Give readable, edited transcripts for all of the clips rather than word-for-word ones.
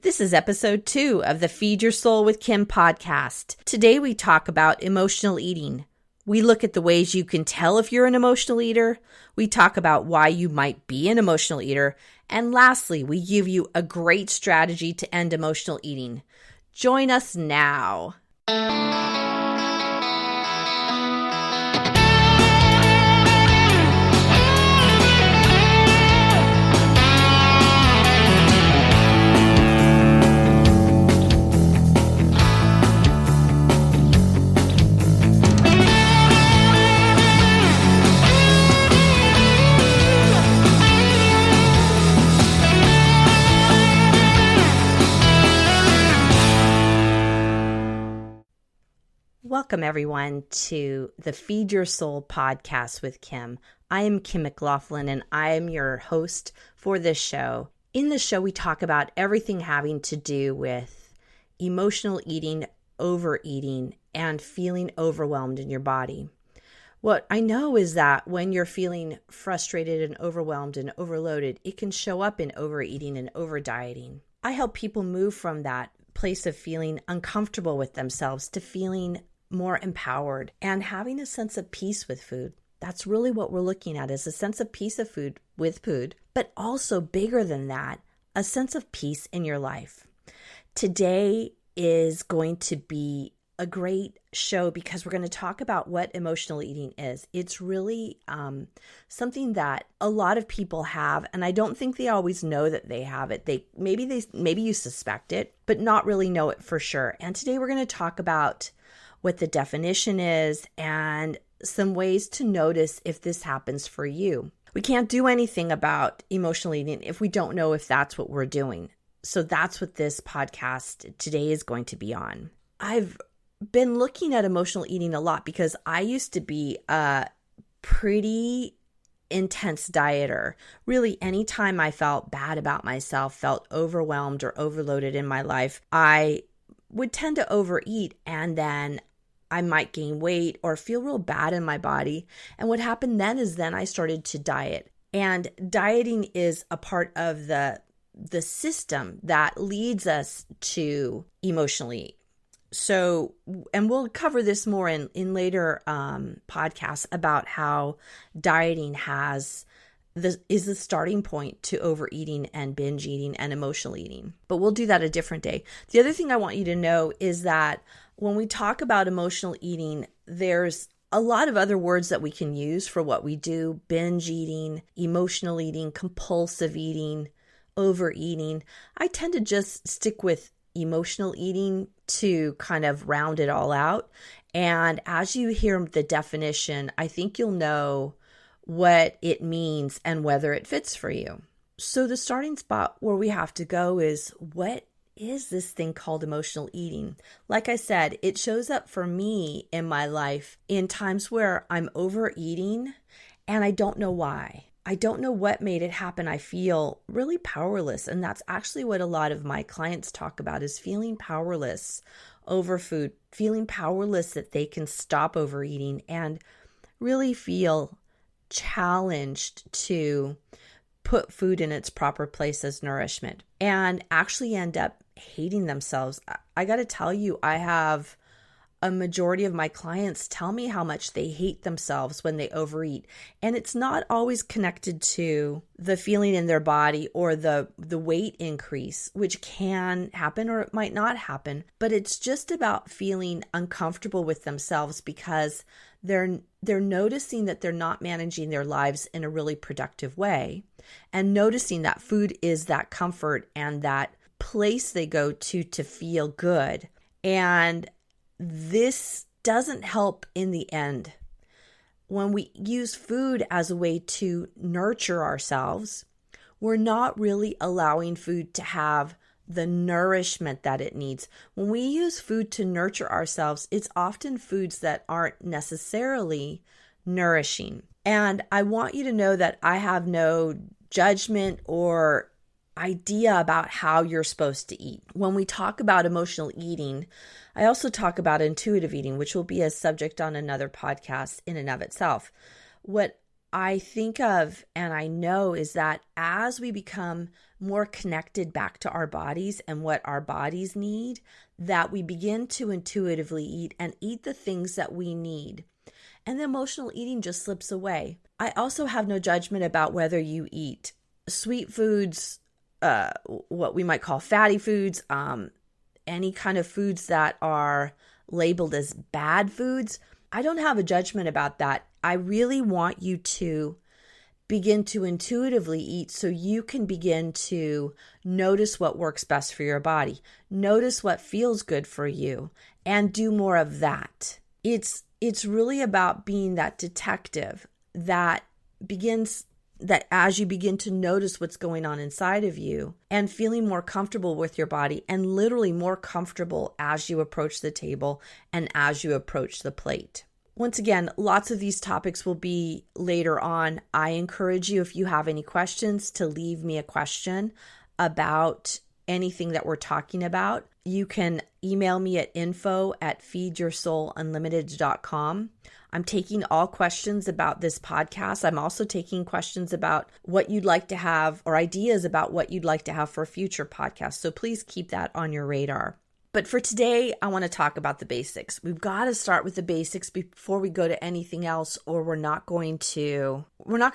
This is episode 2 of the Feed Your Soul with Kim podcast. Today we talk about emotional eating. We look at the ways you can tell if you're an emotional eater. We talk about why you might be an emotional eater. And lastly, we give you a great strategy to end emotional eating. Join us now. Welcome, everyone, to the Feed Your Soul podcast with Kim. I am Kim McLaughlin, and I am your host for this show. In this show, we talk about everything having to do with emotional eating, overeating, and feeling overwhelmed in your body. What I know is that when you're feeling frustrated and overwhelmed and overloaded, it can show up in overeating and overdieting. I help people move from that place of feeling uncomfortable with themselves to feeling more empowered and having a sense of peace with food. That's really what we're looking at, is a sense of peace of food with food, but also bigger than that, a sense of peace in your life. Today is going to be a great show because we're going to talk about what emotional eating is. It's really something that a lot of people have, and I don't think they always know that they have it. Maybe you suspect it, but not really know it for sure. And today we're going to talk about what the definition is and some ways to notice if this happens for you. We can't do anything about emotional eating if we don't know if that's what we're doing. So that's what this podcast today is going to be on. I've been looking at emotional eating a lot because I used to be a pretty intense dieter. Really, anytime I felt bad about myself, felt overwhelmed or overloaded in my life, I would tend to overeat, and then I might gain weight or feel real bad in my body. And what happened then is I started to diet. And dieting is a part of the system that leads us to emotionally eat. So, and we'll cover this more in later podcasts about how dieting is the starting point to overeating and binge eating and emotional eating. But we'll do that a different day. The other thing I want you to know is that when we talk about emotional eating, there's a lot of other words that we can use for what we do: binge eating, emotional eating, compulsive eating, overeating. I tend to just stick with emotional eating to kind of round it all out. And as you hear the definition, I think you'll know what it means and whether it fits for you. So the starting spot where we have to go is, what is this thing called emotional eating? Like I said, it shows up for me in my life in times where I'm overeating and I don't know why. I don't know what made it happen. I feel really powerless. And that's actually what a lot of my clients talk about, is feeling powerless over food, feeling powerless that they can stop overeating and really feel challenged to put food in its proper place as nourishment, and actually end up hating themselves. I got to tell you, I have a majority of my clients tell me how much they hate themselves when they overeat. And it's not always connected to the feeling in their body or the weight increase, which can happen or it might not happen. But it's just about feeling uncomfortable with themselves because they're noticing that they're not managing their lives in a really productive way, and noticing that food is that comfort and that place they go to feel good. And this doesn't help in the end. When we use food as a way to nurture ourselves, we're not really allowing food to have the nourishment that it needs. When we use food to nurture ourselves, it's often foods that aren't necessarily nourishing. And I want you to know that I have no judgment or idea about how you're supposed to eat. When we talk about emotional eating, I also talk about intuitive eating, which will be a subject on another podcast in and of itself. What I think of and I know is that as we become more connected back to our bodies and what our bodies need, that we begin to intuitively eat and eat the things that we need. And the emotional eating just slips away. I also have no judgment about whether you eat sweet foods, what we might call fatty foods, any kind of foods that are labeled as bad foods. I don't have a judgment about that. I really want you to begin to intuitively eat so you can begin to notice what works best for your body, notice what feels good for you, and do more of that. It's really about being that detective that as you begin to notice what's going on inside of you and feeling more comfortable with your body and literally more comfortable as you approach the table and as you approach the plate. Once again, lots of these topics will be later on. I encourage you, if you have any questions, to leave me a question about anything that we're talking about. You can email me at info@feedyoursoulunlimited.com. I'm taking all questions about this podcast. I'm also taking questions about what you'd like to have or ideas about what you'd like to have for a future podcast. So please keep that on your radar. But for today, I want to talk about the basics. We've got to start with the basics before we go to anything else, or we're not going to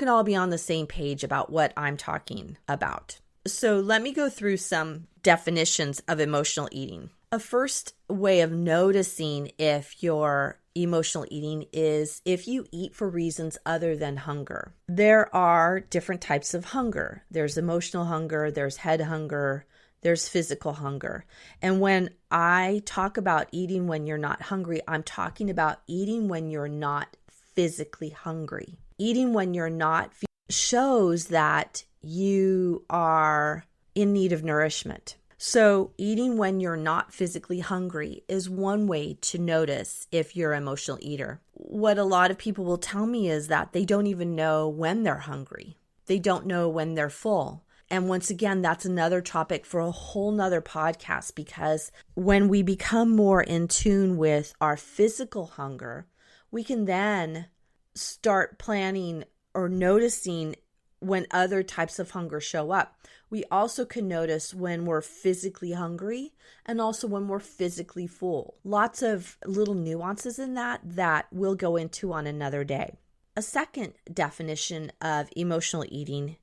all be on the same page about what I'm talking about. So let me go through some definitions of emotional eating. A first way of noticing if you're emotional eating is if you eat for reasons other than hunger. There are different types of hunger. There's emotional hunger, there's head hunger, there's physical hunger. And when I talk about eating when you're not hungry, I'm talking about eating when you're not physically hungry. Eating when you're not shows that you are in need of nourishment. So eating when you're not physically hungry is one way to notice if you're an emotional eater. What a lot of people will tell me is that they don't even know when they're hungry. They don't know when they're full. And once again, that's another topic for a whole nother podcast, because when we become more in tune with our physical hunger, we can then start planning or noticing when other types of hunger show up. We also can notice when we're physically hungry and also when we're physically full. Lots of little nuances in that we'll go into on another day. A second definition of emotional eating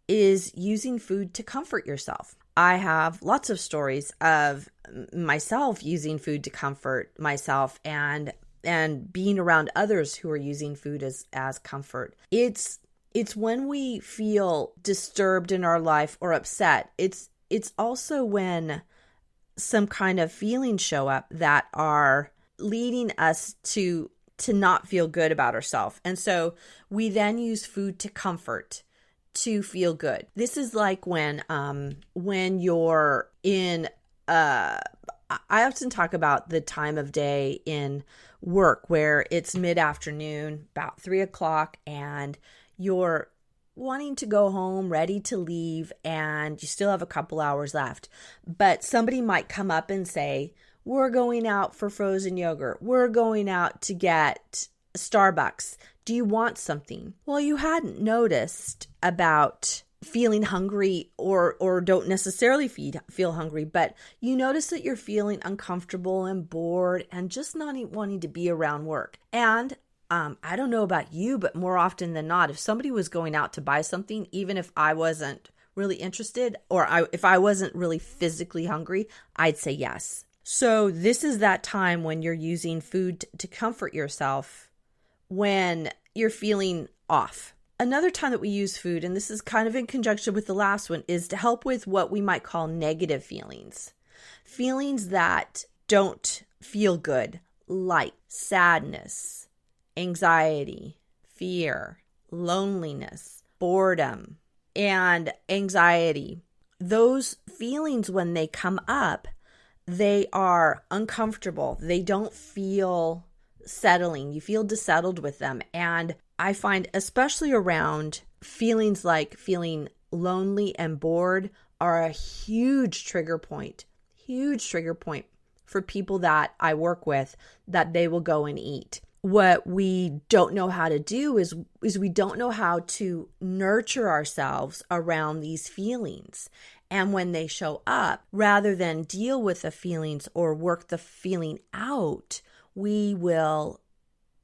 is using food to comfort yourself. I have lots of stories of myself using food to comfort myself and being around others who are using food as comfort. It's when we feel disturbed in our life or upset. It's also when some kind of feelings show up that are leading us to not feel good about ourselves. And so we then use food to comfort, to feel good. This is like when you're in I often talk about the time of day in work where it's mid-afternoon, about 3:00, and you're wanting to go home, ready to leave, and you still have a couple hours left. But somebody might come up and say, we're going out for frozen yogurt. We're going out to get Starbucks. Do you want something? Well, you hadn't noticed about feeling hungry or don't necessarily feel hungry, but you notice that you're feeling uncomfortable and bored and just not wanting to be around work. And I don't know about you, but more often than not, if somebody was going out to buy something, even if I wasn't really interested or if I wasn't really physically hungry, I'd say yes. So this is that time when you're using food to comfort yourself when you're feeling off. Another time that we use food, and this is kind of in conjunction with the last one, is to help with what we might call negative feelings. Feelings that don't feel good, like sadness, anxiety, fear, loneliness, boredom, and anxiety. Those feelings, when they come up, they are uncomfortable. They don't feel settling. You feel dissettled with them. And I find, especially around feelings like feeling lonely and bored, are a huge trigger point for people that I work with, that they will go and eat. what we don't know how to do is we don't know how to nurture ourselves around these feelings. And when they show up, rather than deal with the feelings or work the feeling out, we will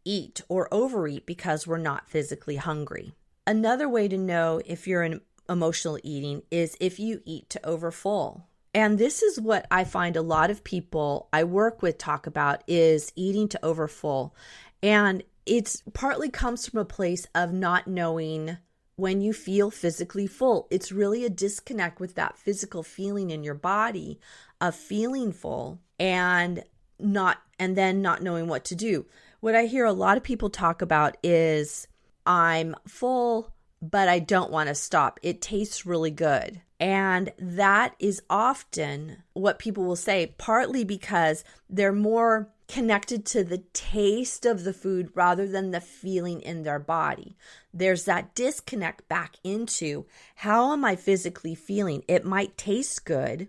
eat or overeat because we're not physically hungry. Another way to know if you're in emotional eating is if you eat to overfull. And this is what I find a lot of people I work with talk about is eating to overfull. And it's partly comes from a place of not knowing when you feel physically full. It's really a disconnect with that physical feeling in your body of feeling full and then not knowing what to do. What I hear a lot of people talk about is I'm full, but I don't want to stop. It tastes really good. And that is often what people will say, partly because they're more connected to the taste of the food rather than the feeling in their body. There's that disconnect back into how am I physically feeling? It might taste good,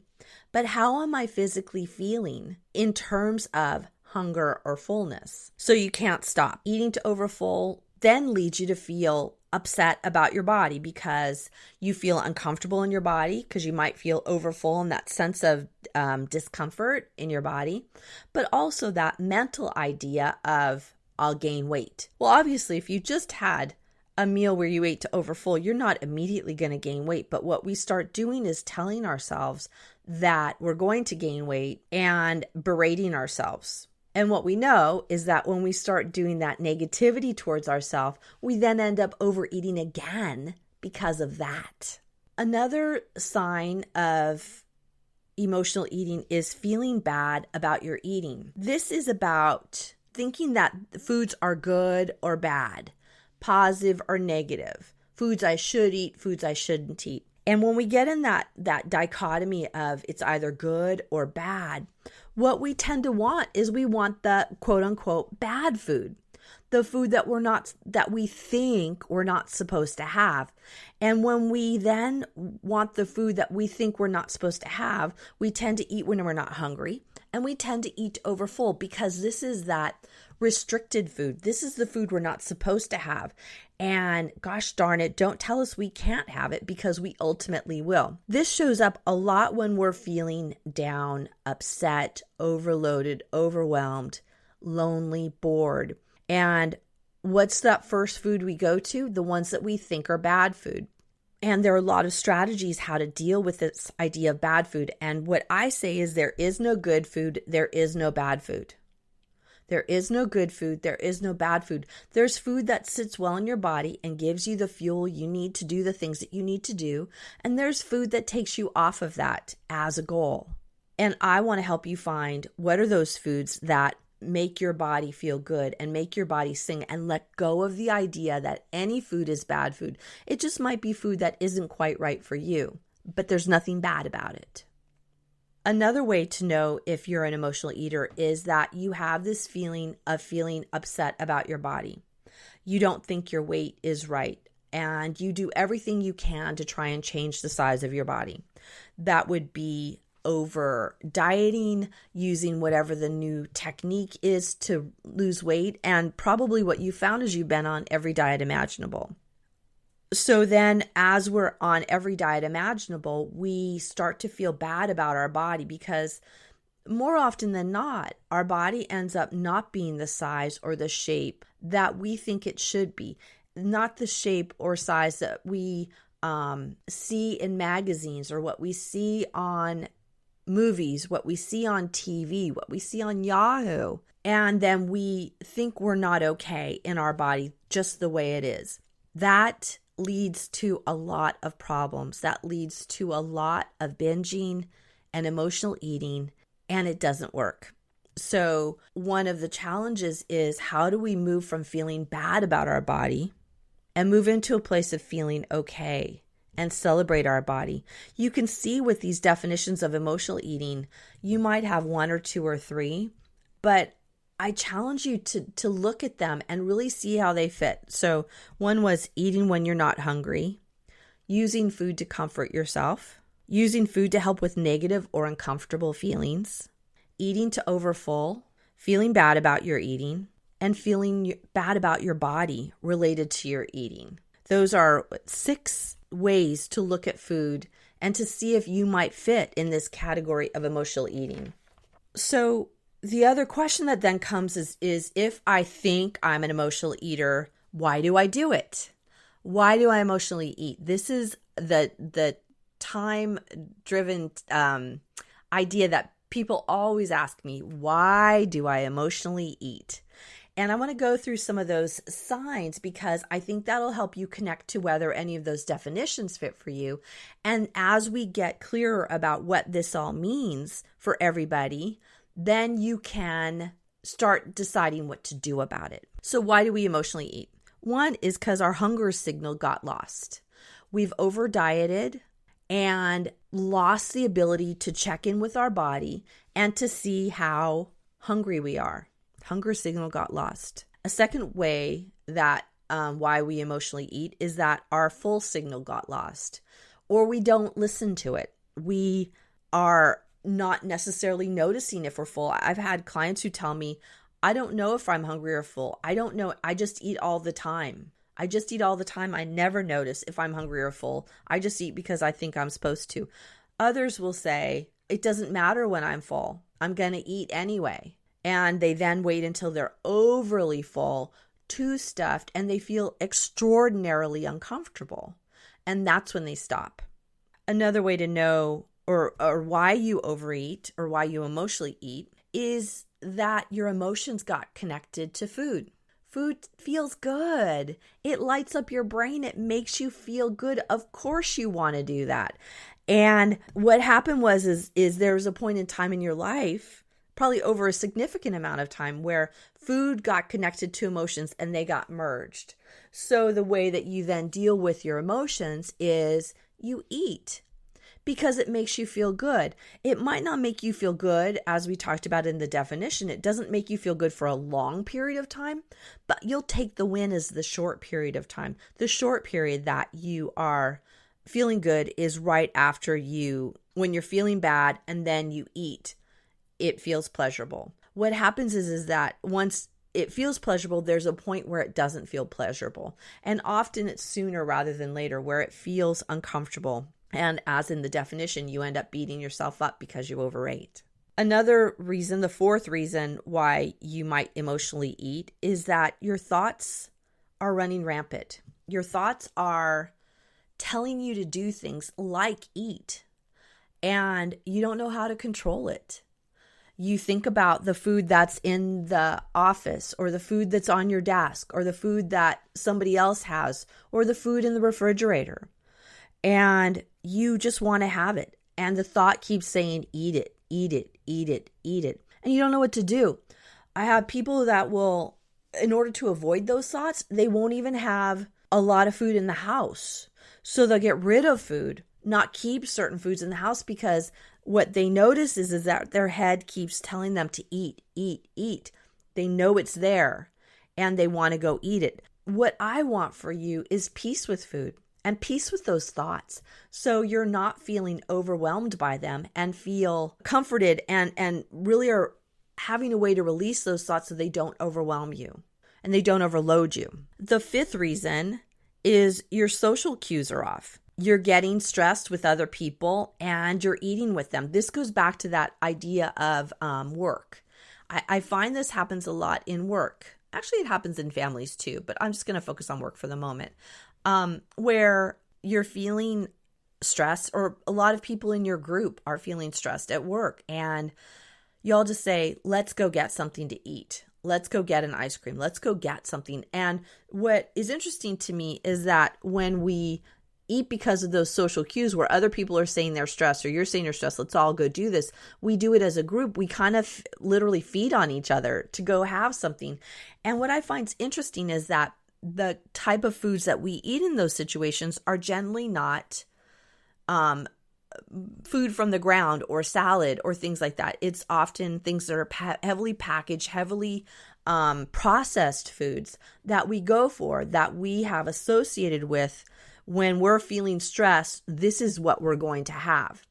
but how am I physically feeling in terms of hunger or fullness? So you can't stop. Eating to overfull then leads you to feel upset about your body because you feel uncomfortable in your body because you might feel overfull and that sense of discomfort in your body, but also that mental idea of I'll gain weight. Well, obviously, if you just had a meal where you ate to overfull, you're not immediately going to gain weight. But what we start doing is telling ourselves that we're going to gain weight and berating ourselves. And what we know is that when we start doing that negativity towards ourselves, we then end up overeating again because of that. Another sign of emotional eating is feeling bad about your eating. This is about thinking that foods are good or bad, positive or negative, foods I should eat, foods I shouldn't eat. And when we get in that dichotomy of it's either good or bad, what we tend to want is we want the quote unquote bad food, the food that we think we're not supposed to have. And when we then want the food that we think we're not supposed to have, we tend to eat when we're not hungry, and we tend to eat overfull because this is that restricted food. This is the food we're not supposed to have. And gosh darn it, don't tell us we can't have it because we ultimately will. This shows up a lot when we're feeling down, upset, overloaded, overwhelmed, lonely, bored. And what's that first food we go to? The ones that we think are bad food. And there are a lot of strategies how to deal with this idea of bad food. And what I say is there is no good food, there is no bad food. There is no good food. There is no bad food. There's food that sits well in your body and gives you the fuel you need to do the things that you need to do. And there's food that takes you off of that as a goal. And I want to help you find what are those foods that make your body feel good and make your body sing and let go of the idea that any food is bad food. It just might be food that isn't quite right for you, but there's nothing bad about it. Another way to know if you're an emotional eater is that you have this feeling of feeling upset about your body. You don't think your weight is right, and you do everything you can to try and change the size of your body. That would be over dieting, using whatever the new technique is to lose weight, and probably what you found is you've been on every diet imaginable. So then as we're on every diet imaginable, we start to feel bad about our body because more often than not, our body ends up not being the size or the shape that we think it should be, not the shape or size that we see in magazines or what we see on movies, what we see on TV, what we see on Yahoo. And then we think we're not okay in our body just the way it is. That leads to a lot of problems. That leads to a lot of binging and emotional eating, and it doesn't work. So one of the challenges is how do we move from feeling bad about our body and move into a place of feeling okay and celebrate our body? You can see with these definitions of emotional eating, you might have one or two or three, but I challenge you to look at them and really see how they fit. So one was eating when you're not hungry, using food to comfort yourself, using food to help with negative or uncomfortable feelings, eating to overfull, feeling bad about your eating, and feeling bad about your body related to your eating. Those are 6 ways to look at food and to see if you might fit in this category of emotional eating. So the other question that then comes is if I think I'm an emotional eater, why do I do it? Why do I emotionally eat? This is the time-driven idea that people always ask me, why do I emotionally eat? And I want to go through some of those signs because I think that'll help you connect to whether any of those definitions fit for you. And as we get clearer about what this all means for everybody, then you can start deciding what to do about it. So why do we emotionally eat? One is because our hunger signal got lost. We've over dieted and lost the ability to check in with our body and to see how hungry we are. Hunger signal got lost. A second way that why we emotionally eat is that our full signal got lost, or we don't listen to it. We are not necessarily noticing if we're full. I've had clients who tell me, I don't know if I'm hungry or full. I don't know. I just eat all the time. I never notice if I'm hungry or full. I just eat because I think I'm supposed to. Others will say, it doesn't matter when I'm full. I'm going to eat anyway. And they then wait until they're overly full, too stuffed, and they feel extraordinarily uncomfortable. And that's when they stop. Another way to know or why you overeat or why you emotionally eat is that your emotions got connected to food. Food feels good. It lights up your brain. It makes you feel good. Of course you want to do that. And what happened is there was a point in time in your life, probably over a significant amount of time, where food got connected to emotions and they got merged. So the way that you then deal with your emotions is you eat because it makes you feel good. It might not make you feel good, as we talked about in the definition. It doesn't make you feel good for a long period of time, but you'll take the win as the short period of time. The short period that you are feeling good is right after when you're feeling bad and then you eat. It feels pleasurable. What happens is that once it feels pleasurable, there's a point where it doesn't feel pleasurable. And often it's sooner rather than later where it feels uncomfortable. And as in the definition, you end up beating yourself up because you overate. Another reason, the fourth reason why you might emotionally eat is that your thoughts are running rampant. Your thoughts are telling you to do things like eat, and you don't know how to control it. You think about the food that's in the office, or the food that's on your desk, or the food that somebody else has, or the food in the refrigerator. And you just want to have it. And the thought keeps saying, eat it, eat it, eat it, eat it. And you don't know what to do. I have people that will, in order to avoid those thoughts, they won't even have a lot of food in the house. So they'll get rid of food, not keep certain foods in the house, because what they notice is that their head keeps telling them to eat, eat, eat. They know it's there and they want to go eat it. What I want for you is peace with food and peace with those thoughts. So you're not feeling overwhelmed by them and feel comforted and really are having a way to release those thoughts so they don't overwhelm you and they don't overload you. The fifth reason is your social cues are off. You're getting stressed with other people and you're eating with them. This goes back to that idea of work. I find this happens a lot in work. Actually, it happens in families too, but I'm just going to focus on work for the moment. Where you're feeling stressed, or a lot of people in your group are feeling stressed at work, and y'all just say, let's go get something to eat. Let's go get an ice cream. Let's go get something. And what is interesting to me is that when we eat because of those social cues where other people are saying they're stressed or you're saying you're stressed, let's all go do this. We do it as a group. We kind of literally feed on each other to go have something. And what I find interesting is that the type of foods that we eat in those situations are generally not food from the ground or salad or things like that. It's often things that are heavily packaged, heavily processed foods that we go for, that we have associated with when we're feeling stressed. This is what we're going to have.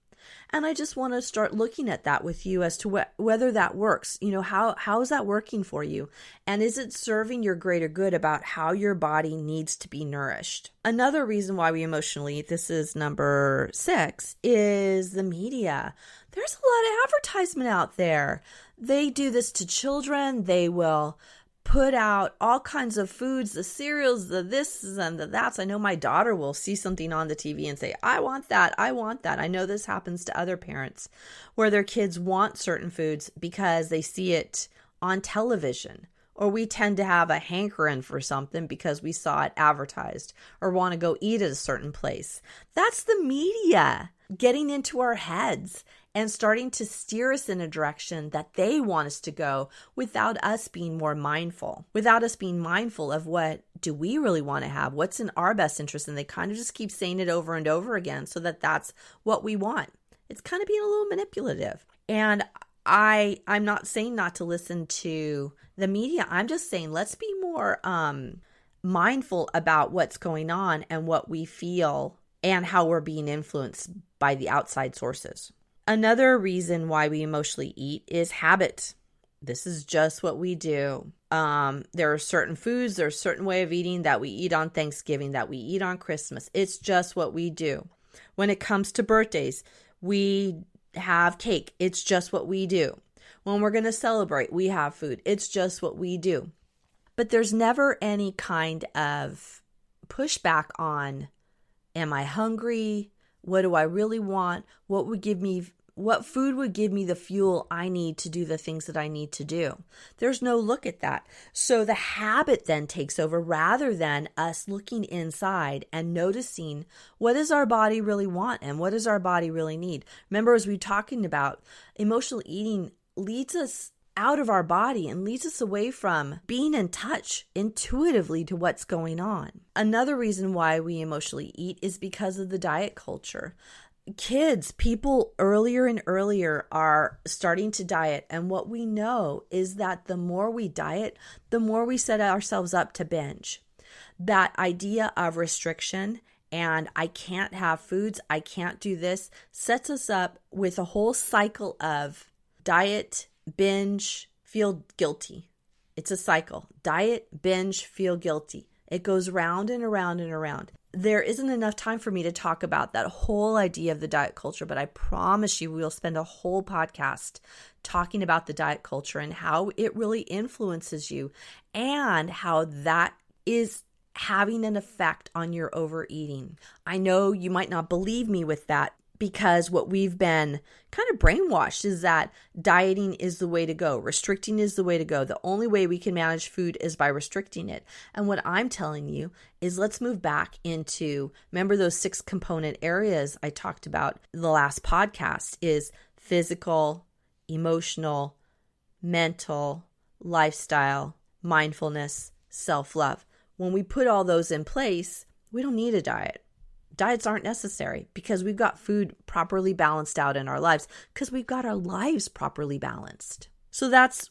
And I just want to start looking at that with you as to whether that works. How is that working for you? And is it serving your greater good about how your body needs to be nourished? Another reason why we emotionally eat, this is number 6, is the media. There's a lot of advertisement out there. They do this to children. They will put out all kinds of foods, the cereals, the this and the that's. I know my daughter will see something on the TV and say, I want that. I want that. I know this happens to other parents where their kids want certain foods because they see it on television. Or we tend to have a hankering for something because we saw it advertised or want to go eat at a certain place. That's the media getting into our heads and starting to steer us in a direction that they want us to go without us being more mindful, without us being mindful of what do we really want to have, what's in our best interest. And they kind of just keep saying it over and over again so that that's what we want. It's kind of being a little manipulative. And I'm not saying not to listen to the media. I'm just saying let's be more mindful about what's going on and what we feel and how we're being influenced by the outside sources. Another reason why we emotionally eat is habit. This is just what we do. There are certain foods, there's a certain way of eating that we eat on Thanksgiving, that we eat on Christmas. It's just what we do. When it comes to birthdays, we have cake. It's just what we do. When we're going to celebrate, we have food. It's just what we do. But there's never any kind of pushback on, am I hungry? What do I really want? What food would give me the fuel I need to do the things that I need to do? There's no look at that. So the habit then takes over rather than us looking inside and noticing what does our body really want and what does our body really need. Remember, as we were talking about, emotional eating leads us out of our body and leads us away from being in touch intuitively to what's going on. Another reason why we emotionally eat is because of the diet culture. Kids, people earlier and earlier are starting to diet. And what we know is that the more we diet, the more we set ourselves up to binge. That idea of restriction and I can't have foods, I can't do this, sets us up with a whole cycle of diet, binge, feel guilty. It's a cycle. Diet, binge, feel guilty. It goes round and around and around. There isn't enough time for me to talk about that whole idea of the diet culture, but I promise you we'll spend a whole podcast talking about the diet culture and how it really influences you and how that is having an effect on your overeating. I know you might not believe me with that, because what we've been kind of brainwashed is that dieting is the way to go. Restricting is the way to go. The only way we can manage food is by restricting it. And what I'm telling you is let's move back into, remember those 6 component areas I talked about the last podcast is physical, emotional, mental, lifestyle, mindfulness, self-love. When we put all those in place, we don't need a diet. Diets aren't necessary because we've got food properly balanced out in our lives because we've got our lives properly balanced. So that's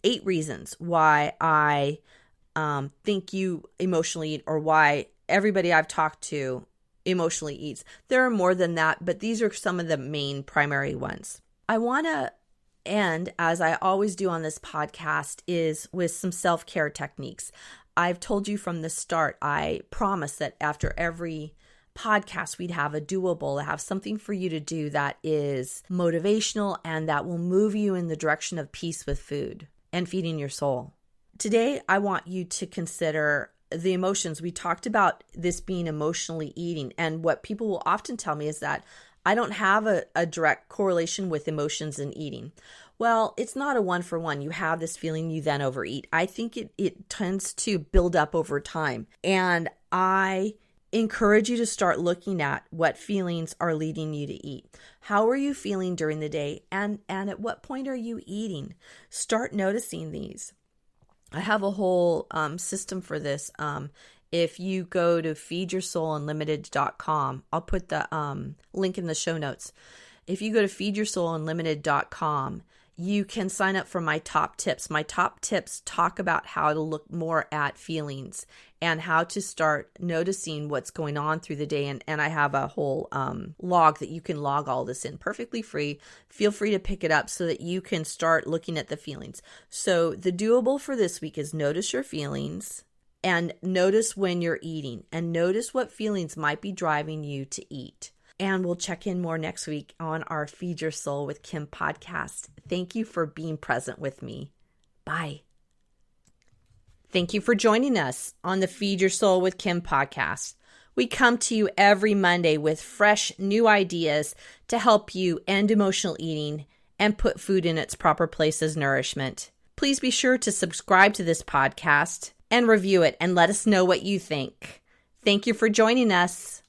8 reasons why I think you emotionally eat or why everybody I've talked to emotionally eats. There are more than that, but these are some of the main primary ones. I want to end, as I always do on this podcast, is with some self-care techniques. I've told you from the start, I promise that after every podcast, we'd have a doable, have something for you to do that is motivational and that will move you in the direction of peace with food and feeding your soul. Today, I want you to consider the emotions. We talked about this being emotionally eating, and what people will often tell me is that I don't have a direct correlation with emotions and eating. Well, it's not a 1-for-1. You have this feeling, you then overeat. I think it tends to build up over time. And I encourage you to start looking at what feelings are leading you to eat. How are you feeling during the day? And at what point are you eating? Start noticing these. I have a whole system for this. If you go to feedyoursoulunlimited.com, I'll put the link in the show notes. If you go to feedyoursoulunlimited.com, you can sign up for my top tips. My top tips talk about how to look more at feelings and how to start noticing what's going on through the day. And I have a whole log that you can log all this in perfectly free. Feel free to pick it up so that you can start looking at the feelings. So the doable for this week is notice your feelings and notice when you're eating and notice what feelings might be driving you to eat. And we'll check in more next week on our Feed Your Soul with Kim podcast. Thank you for being present with me. Bye. Thank you for joining us on the Feed Your Soul with Kim podcast. We come to you every Monday with fresh new ideas to help you end emotional eating and put food in its proper place as nourishment. Please be sure to subscribe to this podcast and review it and let us know what you think. Thank you for joining us.